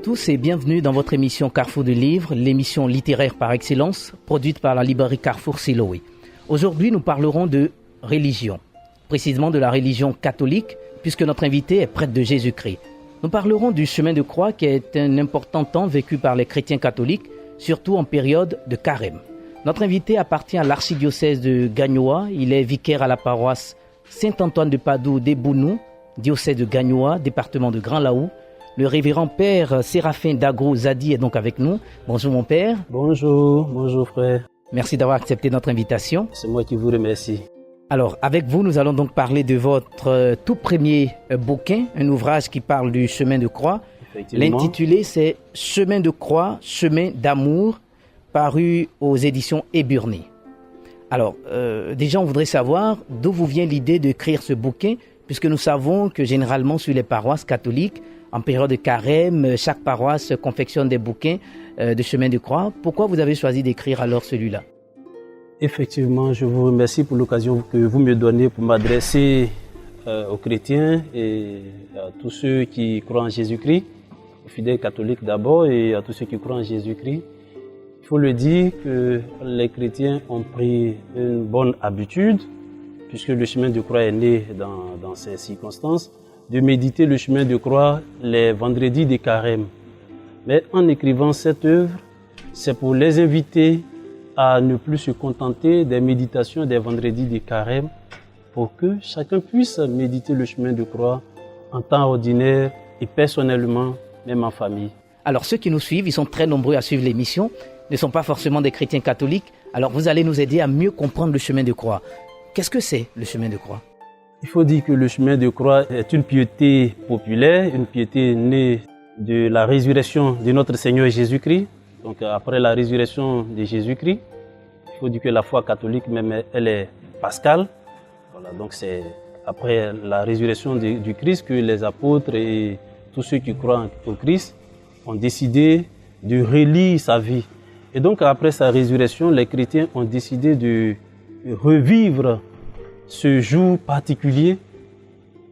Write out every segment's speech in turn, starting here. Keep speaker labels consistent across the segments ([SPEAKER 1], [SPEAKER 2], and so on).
[SPEAKER 1] tous et bienvenue dans votre émission Carrefour de Livres, l'émission littéraire par excellence, produite par la librairie Carrefour Siloé. Aujourd'hui, nous parlerons de religion, précisément de la religion catholique, puisque notre invité est prêtre de Jésus-Christ. Nous parlerons du chemin de croix qui est un important temps vécu par les chrétiens catholiques, surtout en période de carême. Notre invité appartient à l'archidiocèse de Gagnoa. Il est vicaire à la paroisse Saint-Antoine de Padoue d'Ebounou, diocèse de Gagnoa, département de Grand-Laou. Le révérend père Séraphin Dagrou Zadi est donc avec nous. Bonjour mon père.
[SPEAKER 2] Bonjour frère.
[SPEAKER 1] Merci d'avoir accepté notre invitation.
[SPEAKER 2] C'est moi qui vous remercie.
[SPEAKER 1] Alors, avec vous, nous allons donc parler de votre tout premier bouquin, un ouvrage qui parle du chemin de croix. L'intitulé, c'est « Chemin de croix, chemin d'amour », paru aux éditions Éburné. Alors, déjà, on voudrait savoir d'où vous vient l'idée d'écrire ce bouquin, puisque nous savons que généralement, sur les paroisses catholiques, en période de carême, chaque paroisse confectionne des bouquins de chemin de croix. Pourquoi vous avez choisi d'écrire alors celui-là ?
[SPEAKER 2] Effectivement, je vous remercie pour l'occasion que vous me donnez pour m'adresser aux chrétiens et à tous ceux qui croient en Jésus-Christ, aux fidèles catholiques d'abord et à tous ceux qui croient en Jésus-Christ. Il faut le dire que les chrétiens ont pris une bonne habitude, puisque le chemin de croix est né dans ces circonstances, de méditer le chemin de croix les vendredis de carême. Mais en écrivant cette œuvre, c'est pour les inviter à ne plus se contenter des méditations des vendredis de carême, pour que chacun puisse méditer le chemin de croix en temps ordinaire et personnellement, même en famille.
[SPEAKER 1] Alors ceux qui nous suivent, ils sont très nombreux à suivre l'émission, ne sont pas forcément des chrétiens catholiques. Alors vous allez nous aider à mieux comprendre le chemin de croix. Qu'est-ce que c'est le chemin de croix ?
[SPEAKER 2] Il faut dire que le chemin de croix est une piété populaire, une piété née de la résurrection de notre Seigneur Jésus-Christ. Donc après la résurrection de Jésus-Christ, il faut dire que la foi catholique même elle est pascale. Voilà, donc c'est après la résurrection du Christ que les apôtres et tous ceux qui croient au Christ ont décidé de relire sa vie. Et donc après sa résurrection, les chrétiens ont décidé de revivre ce jour particulier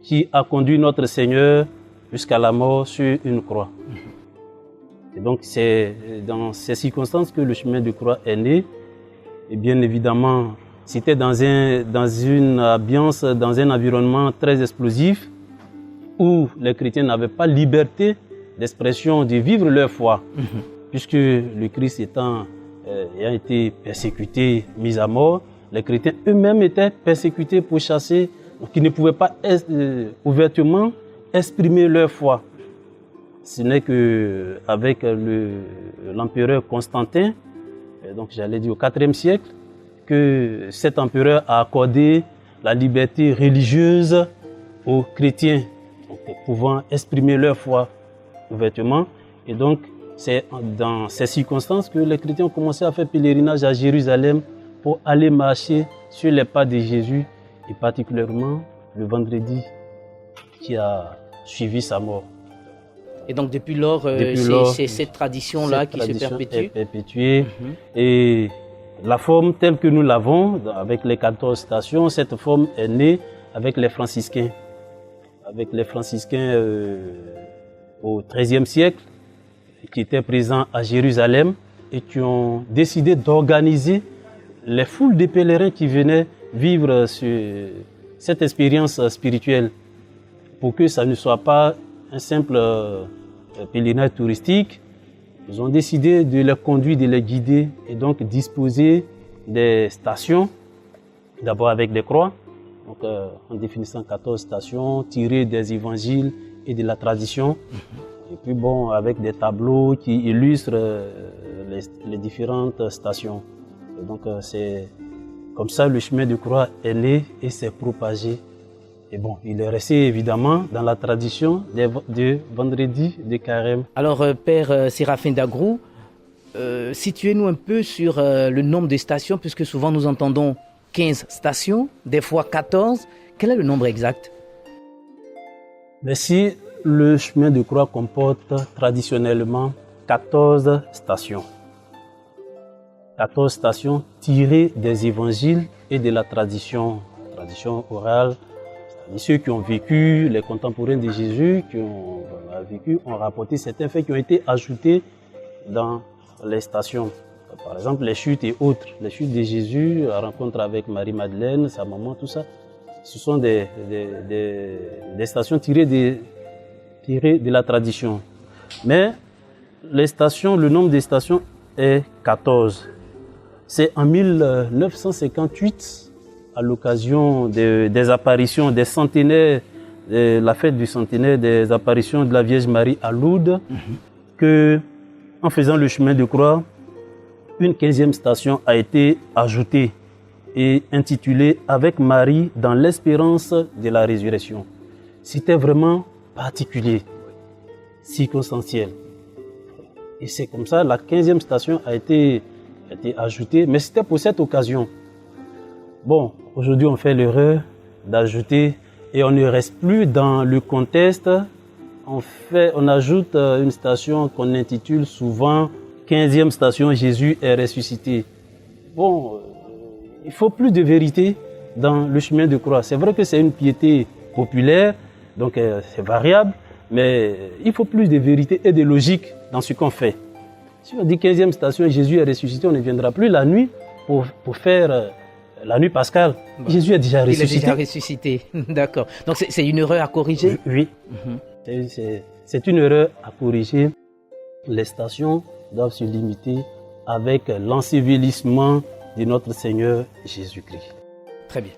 [SPEAKER 2] qui a conduit notre Seigneur jusqu'à la mort sur une croix. Et donc c'est dans ces circonstances que le chemin de croix est né. Et bien évidemment, c'était dans une ambiance, dans un environnement très explosif où les chrétiens n'avaient pas liberté d'expression, de vivre leur foi. Puisque le Christ ayant été persécuté, mis à mort, les chrétiens eux-mêmes étaient persécutés, pourchassés, donc ils ne pouvaient pas ouvertement exprimer leur foi. Ce n'est qu'avec l'empereur Constantin, donc j'allais dire au IVe siècle, que cet empereur a accordé la liberté religieuse aux chrétiens, donc, pouvant exprimer leur foi ouvertement. Et donc c'est dans ces circonstances que les chrétiens ont commencé à faire pèlerinage à Jérusalem pour aller marcher sur les pas de Jésus, et particulièrement le vendredi qui a suivi sa mort.
[SPEAKER 1] Et donc depuis lors, c'est cette tradition-là qui se perpétue.
[SPEAKER 2] Est perpétuée. Et la forme telle que nous l'avons, avec les 14 stations, cette forme est née avec les franciscains. Avec les franciscains au XIIIe siècle, qui étaient présents à Jérusalem et qui ont décidé d'organiser les foules de pèlerins qui venaient vivre cette expérience spirituelle, pour que ça ne soit pas un simple pèlerinage touristique. Ils ont décidé de les conduire, de les guider et donc disposer des stations, d'abord avec des croix, donc, en définissant 14 stations tirées des évangiles et de la tradition. Et puis bon, avec des tableaux qui illustrent les différentes stations. Et donc c'est comme ça le chemin de croix est né et s'est propagé. Et bon, il est resté évidemment dans la tradition des vendredis de carême.
[SPEAKER 1] Alors père Séraphin Dagrou, situez-nous un peu sur le nombre de stations, puisque souvent nous entendons 15 stations, des fois 14. Quel est le nombre exact ?
[SPEAKER 2] Merci. Le chemin de croix comporte traditionnellement 14 stations. 14 stations tirées des évangiles et de la tradition orale, Et ceux qui ont vécu, les contemporains de Jésus, qui ont vécu, ont rapporté certains faits qui ont été ajoutés dans les stations. Par exemple, les chutes et autres. Les chutes de Jésus, la rencontre avec Marie-Madeleine, sa maman, tout ça. Ce sont des stations tirées de la tradition. Mais les stations, le nombre des stations est 14. C'est en 1958, à l'occasion des apparitions des centenaires, la fête du centenaire des apparitions de la Vierge Marie à Lourdes, que, en faisant le chemin de croix, une 15e station a été ajoutée et intitulée « Avec Marie dans l'espérance de la résurrection ». C'était vraiment particulier, circonstanciel. Et c'est comme ça, la 15e station a été ajoutée, mais c'était pour cette occasion. Bon, aujourd'hui on fait l'erreur d'ajouter et on ne reste plus dans le contexte. On ajoute une station qu'on intitule souvent 15e station, Jésus est ressuscité. Bon, il faut plus de vérité dans le chemin de croix. C'est vrai que c'est une piété populaire, donc c'est variable, mais il faut plus de vérité et de logique dans ce qu'on fait. Si on dit 15e station, Jésus est ressuscité, on ne viendra plus la nuit pour faire la nuit pascale. Bon. Jésus est déjà ressuscité.
[SPEAKER 1] Il est déjà ressuscité, d'accord. Donc c'est une erreur à corriger?
[SPEAKER 2] Oui, c'est une erreur à corriger. Les stations doivent se limiter avec l'ensevelissement de notre Seigneur Jésus-Christ.
[SPEAKER 1] Très bien.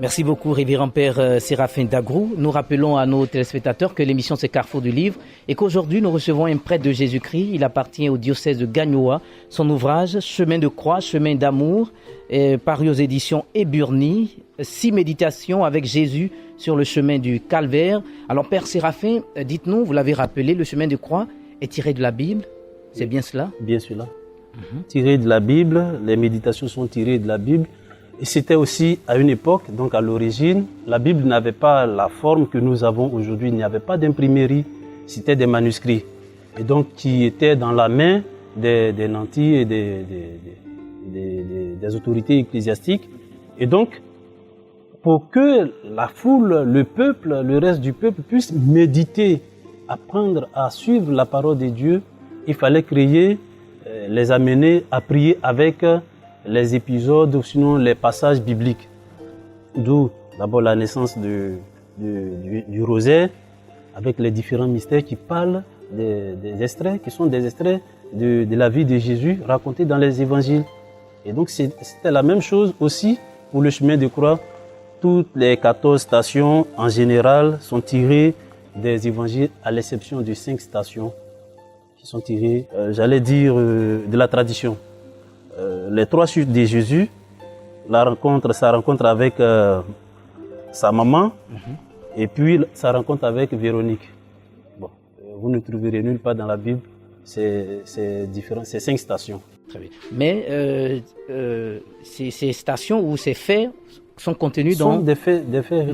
[SPEAKER 1] Merci beaucoup, Révérend Père Séraphin Dagrou. Nous rappelons à nos téléspectateurs que l'émission c'est Carrefour du Livre et qu'aujourd'hui nous recevons un prêtre de Jésus-Christ. Il appartient au diocèse de Gagnoa. Son ouvrage Chemin de croix, chemin d'amour, paru aux éditions Éburny. 6 méditations avec Jésus sur le chemin du Calvaire. Alors Père Séraphin, dites-nous, vous l'avez rappelé, le chemin de croix est tiré de la Bible. C'est bien cela?
[SPEAKER 2] Bien cela. Tiré de la Bible, les méditations sont tirées de la Bible. Et c'était aussi à une époque, donc à l'origine, la Bible n'avait pas la forme que nous avons aujourd'hui. Il n'y avait pas d'imprimerie, c'était des manuscrits. Et donc qui étaient dans la main des nantis et des autorités ecclésiastiques. Et donc, pour que la foule, le peuple, le reste du peuple puisse méditer, apprendre à suivre la parole de Dieu, il fallait les amener à prier avec les épisodes ou sinon les passages bibliques. D'où d'abord la naissance du rosaire avec les différents mystères qui parlent des extraits, qui sont des extraits de la vie de Jésus racontés dans les évangiles. Et donc c'était la même chose aussi pour le chemin de croix. Toutes les 14 stations en général sont tirées des évangiles à l'exception de 5 stations qui sont tirées, de la tradition. Les 3 chutes de Jésus, sa rencontre avec sa maman, et puis sa rencontre avec Véronique. Bon, vous ne trouverez nulle part dans la Bible, c'est différent, c'est 5 stations.
[SPEAKER 1] Très bien. Mais ces stations ou ces faits sont contenus dans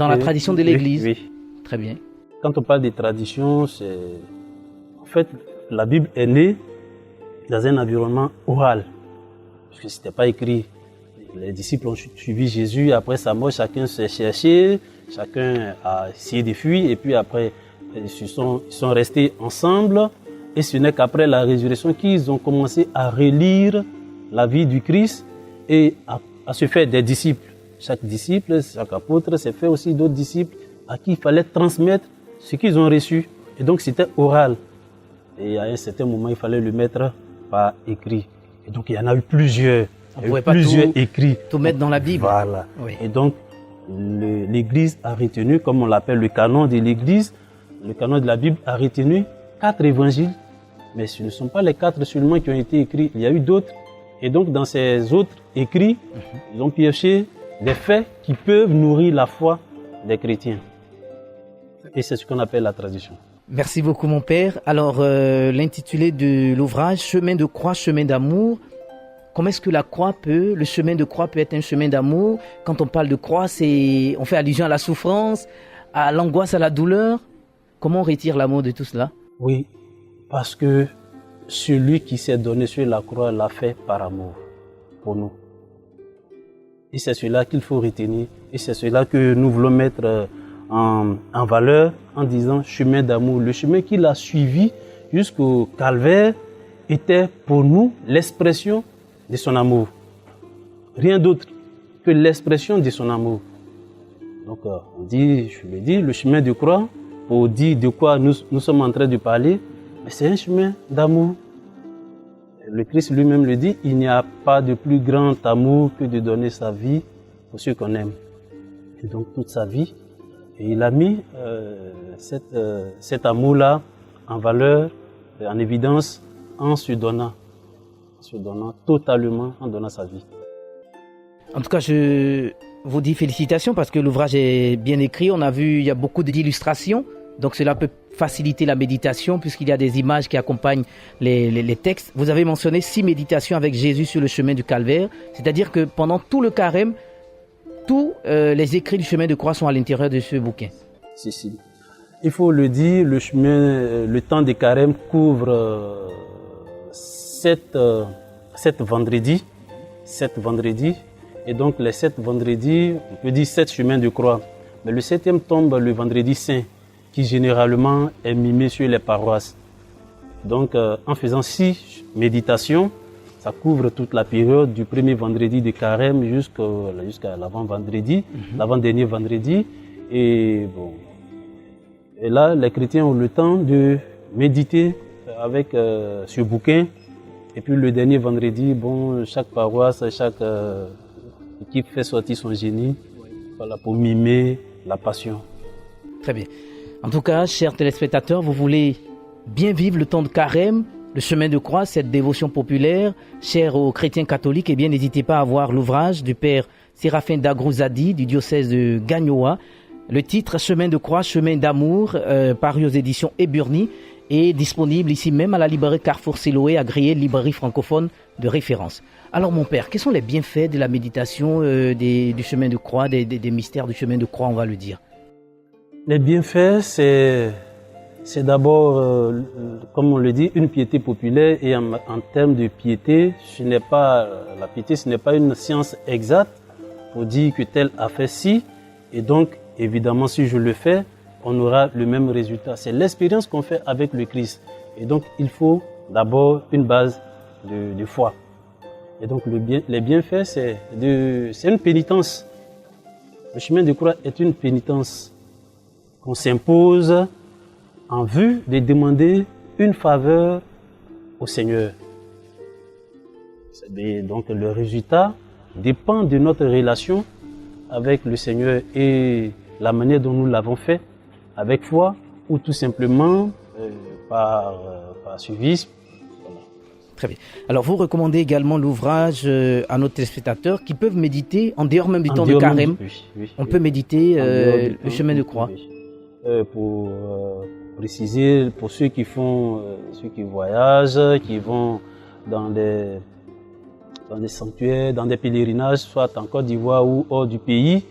[SPEAKER 1] la tradition de l'Église.
[SPEAKER 2] Oui.
[SPEAKER 1] Très bien.
[SPEAKER 2] Quand on parle de tradition, en fait, la Bible est née dans un environnement oral. Parce que ce n'était pas écrit. Les disciples ont suivi Jésus. Après sa mort, chacun s'est cherché, chacun a essayé de fuir. Et puis après, ils sont restés ensemble. Et ce n'est qu'après la résurrection qu'ils ont commencé à relire la vie du Christ et à se faire des disciples. Chaque disciple, chaque apôtre s'est fait aussi d'autres disciples à qui il fallait transmettre ce qu'ils ont reçu. Et donc c'était oral. Et à un certain moment, il fallait le mettre par écrit. Et donc, il y en a eu plusieurs.
[SPEAKER 1] On ne pouvait pas
[SPEAKER 2] écrits.
[SPEAKER 1] Tout mettre dans la Bible.
[SPEAKER 2] Voilà.
[SPEAKER 1] Oui.
[SPEAKER 2] Et donc, l'Église a retenu, comme on l'appelle le canon de l'Église, le canon de la Bible a retenu 4 évangiles. Mais ce ne sont pas les 4 seulement qui ont été écrits. Il y a eu d'autres. Et donc, dans ces autres écrits, ils ont pioché des faits qui peuvent nourrir la foi des chrétiens. Et c'est ce qu'on appelle la tradition.
[SPEAKER 1] Merci beaucoup mon père. Alors l'intitulé de l'ouvrage Chemin de croix, chemin d'amour. Comment est-ce que le chemin de croix peut être un chemin d'amour? Quand on parle de croix, on fait allusion à la souffrance, à l'angoisse, à la douleur. Comment on retire l'amour de tout cela?
[SPEAKER 2] Oui, parce que celui qui s'est donné sur la croix l'a fait par amour pour nous. Et c'est cela qu'il faut retenir. Et c'est cela que nous voulons mettre en valeur en disant chemin d'amour. Le chemin qu'il a suivi jusqu'au calvaire était pour nous l'expression de son amour. Rien d'autre que l'expression de son amour. Donc on dit, je le dis, le chemin de croix, pour dire de quoi nous sommes en train de parler, c'est un chemin d'amour. Le Christ lui-même le dit, il n'y a pas de plus grand amour que de donner sa vie pour ceux qu'on aime. Et donc toute sa vie, et il a mis cet amour-là en valeur, en évidence, en se donnant totalement, en donnant sa vie.
[SPEAKER 1] En tout cas, je vous dis félicitations parce que l'ouvrage est bien écrit. On a vu, il y a beaucoup d'illustrations. Donc cela peut faciliter la méditation puisqu'il y a des images qui accompagnent les textes. Vous avez mentionné 6 méditations avec Jésus sur le chemin du calvaire. C'est-à-dire que pendant tout le carême, tous les écrits du chemin de croix sont à l'intérieur de ce bouquin.
[SPEAKER 2] Si. Il faut le dire, le temps de carême couvre 7 vendredis. 7 vendredis. Et donc les 7 vendredis, on peut dire 7 chemins de croix. Mais le 7e tombe le vendredi saint, qui généralement est mimé sur les paroisses. Donc en faisant 6 méditations, ça couvre toute la période du premier vendredi de carême jusqu'à l'avant-vendredi, l'avant-dernier vendredi. Et là, les chrétiens ont le temps de méditer avec ce bouquin. Et puis le dernier vendredi, chaque paroisse, chaque équipe fait sortir son génie, pour mimer la passion.
[SPEAKER 1] Très bien. En tout cas, chers téléspectateurs, vous voulez bien vivre le temps de carême, le chemin de croix, cette dévotion populaire, chère aux chrétiens catholiques, eh bien, n'hésitez pas à voir l'ouvrage du père Séraphin Dagrouzadi du diocèse de Gagnoa. Le titre Chemin de croix, chemin d'amour, paru aux éditions Eburni, est disponible ici même à la librairie Carrefour Siloé, agréée librairie francophone de référence. Alors mon père, quels sont les bienfaits de la méditation du chemin de croix, des mystères du chemin de croix, on va le dire?
[SPEAKER 2] Les bienfaits, c'est d'abord, comme on le dit, une piété populaire. Et en termes de piété, la piété, ce n'est pas une science exacte pour dire que tel a fait ci. Et donc, évidemment, si je le fais, on aura le même résultat. C'est l'expérience qu'on fait avec le Christ. Et donc, il faut d'abord une base de foi. Et donc, les bienfaits, c'est une pénitence. Le chemin de croix est une pénitence qu'on s'impose en vue de demander une faveur au Seigneur. Donc, le résultat dépend de notre relation avec le Seigneur et la manière dont nous l'avons fait, avec foi ou tout simplement par suivisme.
[SPEAKER 1] Très bien. Alors, vous recommandez également l'ouvrage à nos téléspectateurs qui peuvent méditer en dehors même du temps de carême.
[SPEAKER 2] Oui,
[SPEAKER 1] on peut méditer le chemin de croix.
[SPEAKER 2] Pour préciser, pour ceux qui voyagent, qui vont dans des sanctuaires, dans des pèlerinages, soit en Côte d'Ivoire ou hors du pays,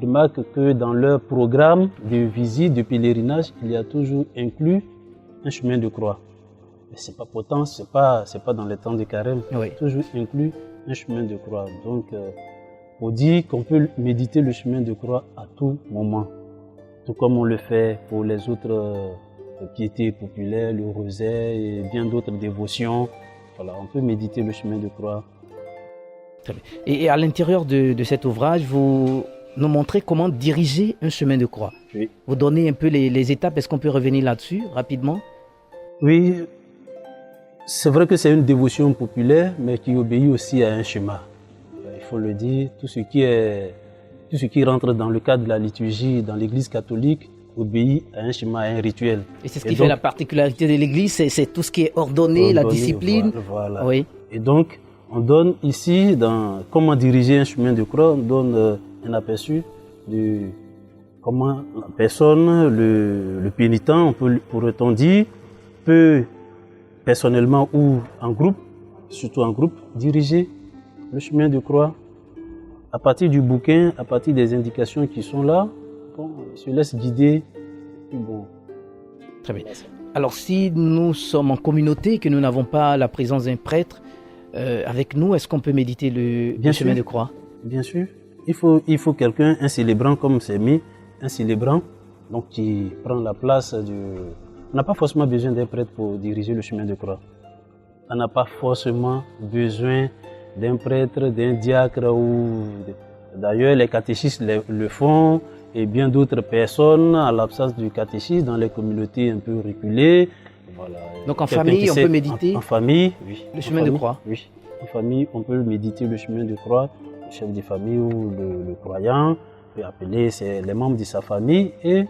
[SPEAKER 2] remarque que dans leur programme de visite, de pèlerinage, il y a toujours inclus un chemin de croix. Mais c'est pas pourtant, c'est pas dans les temps de carême.
[SPEAKER 1] Oui.
[SPEAKER 2] Toujours inclus un chemin de croix. Donc, on dit qu'on peut méditer le chemin de croix à tout moment. Tout comme on le fait pour les autres piétés populaires, le rosaire et bien d'autres dévotions. Voilà, on peut méditer le chemin de croix.
[SPEAKER 1] Très bien. Et à l'intérieur de cet ouvrage, vous nous montrez comment diriger un chemin de croix.
[SPEAKER 2] Oui.
[SPEAKER 1] Vous donnez un peu les étapes. Est-ce qu'on peut revenir là-dessus rapidement?
[SPEAKER 2] Oui, c'est vrai que c'est une dévotion populaire, mais qui obéit aussi à un schéma. Il faut le dire, tout ce qui rentre dans le cadre de la liturgie dans l'Église catholique obéit à un schéma, à un rituel.
[SPEAKER 1] Et c'est ce qui fait la particularité de l'Église, c'est tout ce qui est ordonné, la discipline.
[SPEAKER 2] Voilà.
[SPEAKER 1] Oui.
[SPEAKER 2] Et donc, on donne ici, dans comment diriger un chemin de croix, on donne un aperçu de comment la personne, le pénitent, pourrait-on dire, peut personnellement ou en groupe, surtout en groupe, diriger le chemin de croix. À partir du bouquin, à partir des indications qui sont là, on se laisse guider. Bon.
[SPEAKER 1] Très bien. Alors si nous sommes en communauté et que nous n'avons pas la présence d'un prêtre avec nous, est-ce qu'on peut méditer le chemin de croix?
[SPEAKER 2] Bien sûr. Il faut quelqu'un, un célébrant comme c'est mis, un célébrant, donc qui prend la place du... On n'a pas forcément besoin d'un prêtre pour diriger le chemin de croix. On n'a pas forcément besoin d'un prêtre, d'un diacre ou... D'ailleurs, les catéchistes le font et bien d'autres personnes, à l'absence du catéchisme, dans les communautés un peu reculées. Voilà.
[SPEAKER 1] Donc en famille, on peut méditer
[SPEAKER 2] en famille, oui.
[SPEAKER 1] Le chemin de croix.
[SPEAKER 2] Oui, en famille, on peut méditer le chemin de croix. Le chef de famille ou le croyant peut appeler les membres de sa famille. Et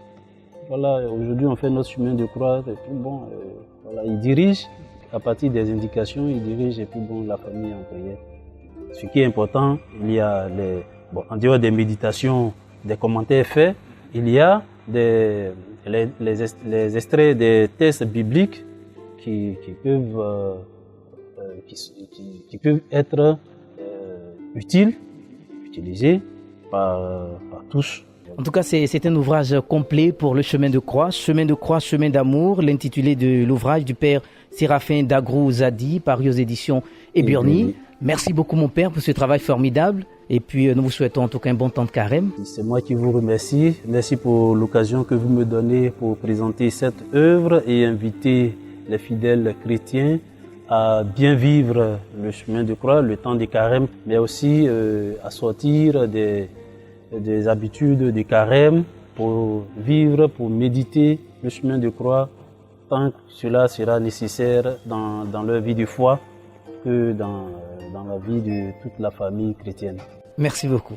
[SPEAKER 2] voilà, aujourd'hui, on fait notre chemin de croix. Et puis bon, voilà, il dirige, à partir des indications, il dirige et puis bon, la famille en prière. Ce qui est important, il y a en dehors des méditations, des commentaires faits, il y a les extraits des textes bibliques qui peuvent être utilisés par tous.
[SPEAKER 1] En tout cas, c'est un ouvrage complet pour le chemin de croix, chemin d'amour, l'intitulé de l'ouvrage du père Séraphin Dagrou Zadi, paru aux éditions Eburni. Merci beaucoup mon père pour ce travail formidable et puis nous vous souhaitons en tout cas un bon temps de carême.
[SPEAKER 2] C'est moi qui vous remercie. Merci pour l'occasion que vous me donnez pour présenter cette œuvre et inviter les fidèles chrétiens à bien vivre le chemin de croix, le temps de carême, mais aussi à sortir des habitudes de carême pour vivre, pour méditer le chemin de croix tant que cela sera nécessaire dans leur vie de foi que dans la vie de toute la famille chrétienne.
[SPEAKER 1] Merci beaucoup.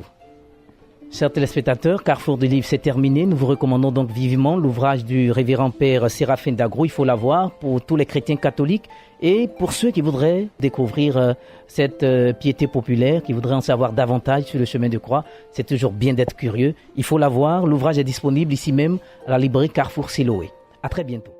[SPEAKER 1] Chers téléspectateurs, Carrefour du Livre, c'est terminé. Nous vous recommandons donc vivement l'ouvrage du révérend père Séraphin Dagrou. Il faut l'avoir pour tous les chrétiens catholiques et pour ceux qui voudraient découvrir cette piété populaire, qui voudraient en savoir davantage sur le chemin de croix. C'est toujours bien d'être curieux. Il faut l'avoir. L'ouvrage est disponible ici même à la librairie Carrefour Siloé. À très bientôt.